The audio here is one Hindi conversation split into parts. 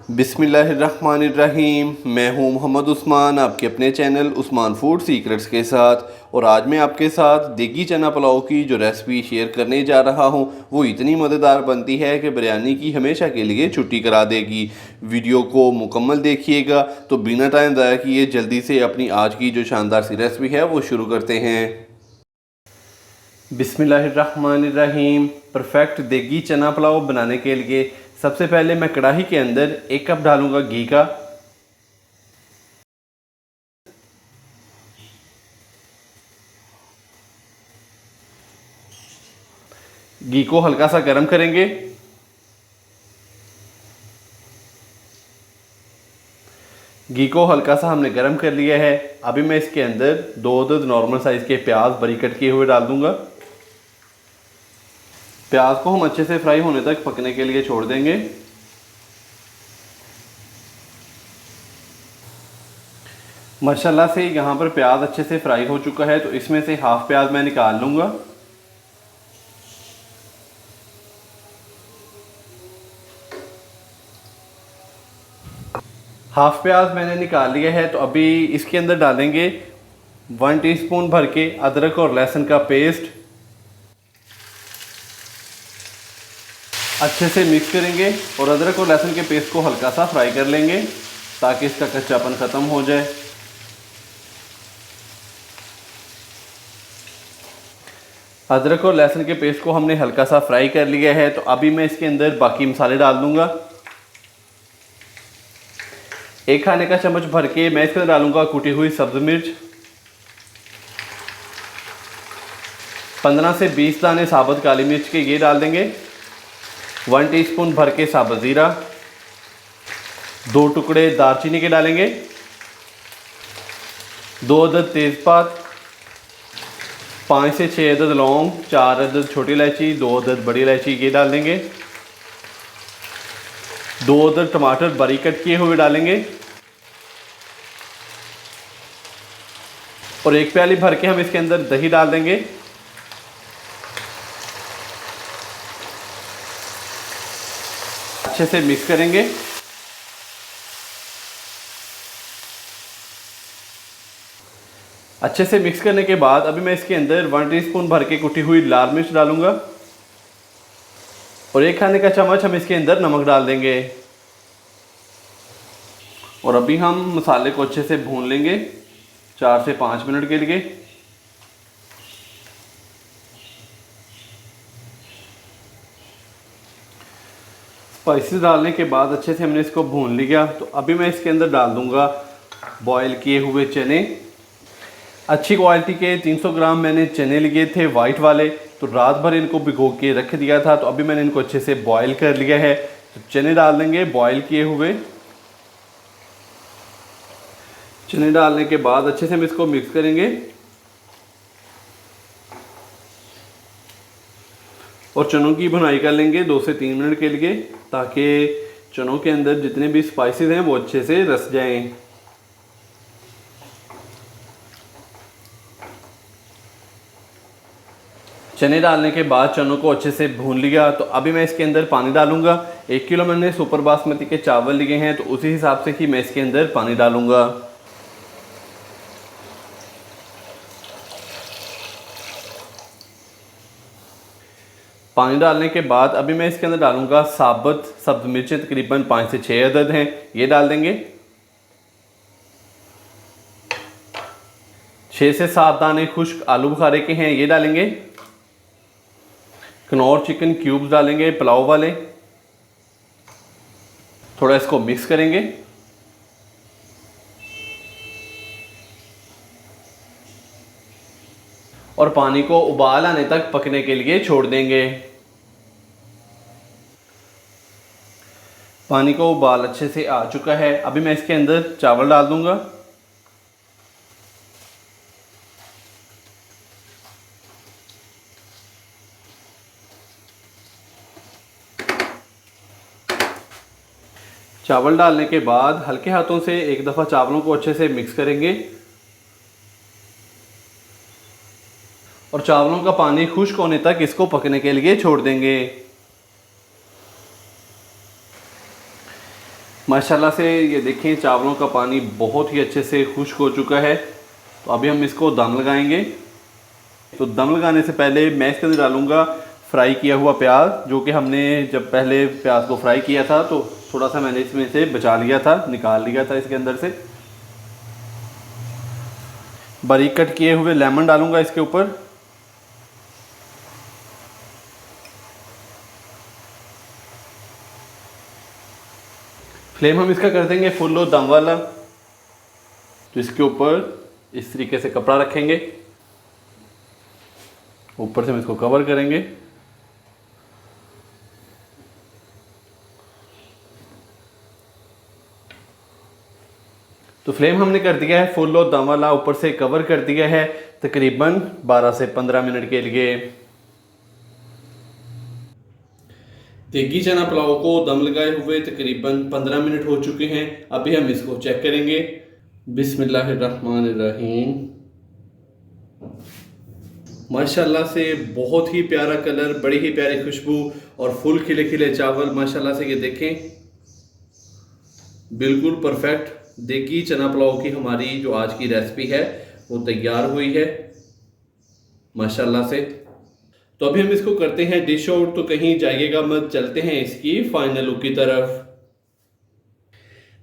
बिस्मिल्लाहिर्रहमानिर्रहीम। मैं हूं मोहम्मद उस्मान, आपके अपने चैनल उस्मान फूड सीक्रेट्स के साथ। और आज मैं आपके साथ देगी चना पुलाव की जो रेसिपी शेयर करने जा रहा हूं वो इतनी मज़ेदार बनती है कि बिरयानी की हमेशा के लिए छुट्टी करा देगी। वीडियो को मुकम्मल देखिएगा। तो बिना टाइम ज़ाया किए जल्दी से अपनी आज की जो शानदार सी रेसिपी है वो शुरू करते हैं। बिस्मिल्लाहिर्रहमानिर्रहीम। परफेक्ट देगी चना पुलाव बनाने के लिए सबसे पहले मैं कढ़ाई के अंदर 1 कप डालूंगा घी का। घी को हल्का सा गर्म करेंगे। घी को हल्का सा हमने गर्म कर लिया है। अभी मैं इसके अंदर 2 अदद नॉर्मल साइज़ के प्याज बारीक कट किए हुए डाल दूंगा। प्याज को हम अच्छे से फ्राई होने तक पकने के लिए छोड़ देंगे। माशाल्लाह से यहाँ पर प्याज अच्छे से फ्राई हो चुका है, तो इसमें से हाफ प्याज मैं निकाल लूँगा। हाफ प्याज मैंने निकाल लिया है, तो अभी इसके अंदर डालेंगे 1 टीस्पून भर के अदरक और लहसुन का पेस्ट। अच्छे से मिक्स करेंगे और अदरक और लहसुन के पेस्ट को हल्का सा फ्राई कर लेंगे ताकि इसका कच्चापन ख़त्म हो जाए। अदरक और लहसुन के पेस्ट को हमने हल्का सा फ्राई कर लिया है, तो अभी मैं इसके अंदर बाकी मसाले डाल दूंगा। 1 खाने का चम्मच भर के मैं इसके अंदर डालूंगा कुटी हुई सब्ज़ मिर्च, 15 से 20 दाने साबुत काली मिर्च के ये डाल देंगे। 1 टीस्पून भर के साबुत ज़ीरा, 2 टुकड़े दालचीनी के डालेंगे, 2 अदद तेज़पात, 5 से 6 अदद लौंग, 4 अदद छोटी इलायची, 2 अदद बड़ी इलायची ये डाल देंगे। 2 अदद टमाटर बारीक कट किए हुए डालेंगे और 1 प्याली भर के हम इसके अंदर दही डाल देंगे। अच्छे से मिक्स करेंगे। अच्छे से मिक्स करने के बाद अभी मैं इसके अंदर 1 टीस्पून भर के कुटी हुई लाल मिर्च डालूंगा और 1 खाने का चम्मच हम इसके अंदर नमक डाल देंगे। और अभी हम मसाले को अच्छे से भून लेंगे 4 से 5 मिनट के लिए। स्पाइसेस डालने के बाद अच्छे से हमने इसको भून लिया, तो अभी मैं इसके अंदर डाल दूंगा बॉयल किए हुए चने। अच्छी क्वालिटी के 300 ग्राम मैंने चने लिए थे वाइट वाले, तो रात भर इनको भिगो के रख दिया था, तो अभी मैंने इनको अच्छे से बॉयल कर लिया है। तो चने डाल देंगे बॉयल किए हुए। चने डालने के बाद अच्छे से हम इसको मिक्स करेंगे और चनों की भुनाई कर लेंगे 2 से 3 मिनट के लिए, ताकि चनों के अंदर जितने भी स्पाइसेस हैं वो अच्छे से रस जाएं। चने डालने के बाद चनों को अच्छे से भून लिया, तो अभी मैं इसके अंदर पानी डालूंगा। 1 किलो मैंने सुपर बासमती के चावल लिए हैं, तो उसी हिसाब से ही मैं इसके अंदर पानी डालूंगा। पानी डालने के बाद अभी मैं इसके अंदर डालूंगा साबुत सब्ज मिर्चें, तकरीबन 5 से 6 अदद हैं, ये डाल देंगे। 6 से 7 दाने खुश्क आलू बुखारे के हैं, ये डालेंगे। कनौर चिकन क्यूब्स डालेंगे पुलाव वाले। थोड़ा इसको मिक्स करेंगे और पानी को उबाल आने तक पकने के लिए छोड़ देंगे। पानी को उबाल अच्छे से आ चुका है, अभी मैं इसके अंदर चावल डाल दूंगा। चावल डालने के बाद हल्के हाथों से एक दफ़ा चावलों को अच्छे से मिक्स करेंगे और चावलों का पानी खुश्क होने तक इसको पकने के लिए छोड़ देंगे। माशाल्लाह से ये देखें चावलों का पानी बहुत ही अच्छे से खुश्क हो चुका है। तो अभी हम इसको दम लगाएंगे। तो दम लगाने से पहले मैं इसके अंदर डालूँगा फ्राई किया हुआ प्याज, जो कि हमने जब पहले प्याज को फ्राई किया था तो थोड़ा सा मैंने इसमें से बचा लिया था, निकाल लिया था इसके अंदर से। बारीक कट किए हुए लेमन डालूँगा इसके ऊपर। फ्लेम हम इसका कर देंगे फुल लो दम वाला। तो इसके ऊपर इस तरीके से कपड़ा रखेंगे, ऊपर से हम इसको कवर करेंगे। तो फ्लेम हमने कर दिया है फुल लो दम वाला, ऊपर से कवर कर दिया है तकरीबन 12 से 15 मिनट के लिए। देगी चना पुलाव को दम लगाए हुए तकरीबन 15 मिनट हो चुके हैं। अभी हम इसको चेक करेंगे। बिस्मिल्लाहिर्रहमानिर्रहीम। माशाल्लाह से बहुत ही प्यारा कलर, बड़ी ही प्यारी खुशबू और फुल खिले खिले चावल। माशाल्लाह से ये देखें बिल्कुल परफेक्ट देगी चना पुलाव की हमारी जो आज की रेसिपी है वो तैयार हुई है माशाल्लाह से। तो अभी हम इसको करते हैं डिश आउट। तो कहीं जाइएगा मत, चलते हैं इसकी फाइनल लुक की तरफ।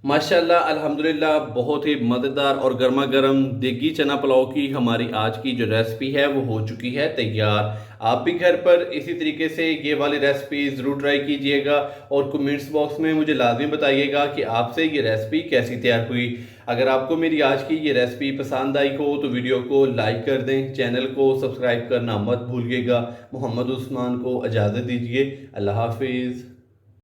माशाल्लाह अल्हम्दुलिल्लाह बहुत ही मज़ेदार और गर्मा गर्म देगी चना पुलाव की हमारी आज की जो रेसिपी है वो हो चुकी है तैयार। आप भी घर पर इसी तरीके से ये वाली रेसिपी ज़रूर ट्राई कीजिएगा और कमेंट्स बॉक्स में मुझे लाजमी बताइएगा कि आपसे ये रेसिपी कैसी तैयार हुई। अगर आपको मेरी आज की ये रेसिपी पसंद आई हो तो वीडियो को लाइक कर दें, चैनल को सब्सक्राइब करना मत भूलिएगा। मोहम्मद उस्मान को इजाज़त दीजिए। अल्लाह हाफिज़।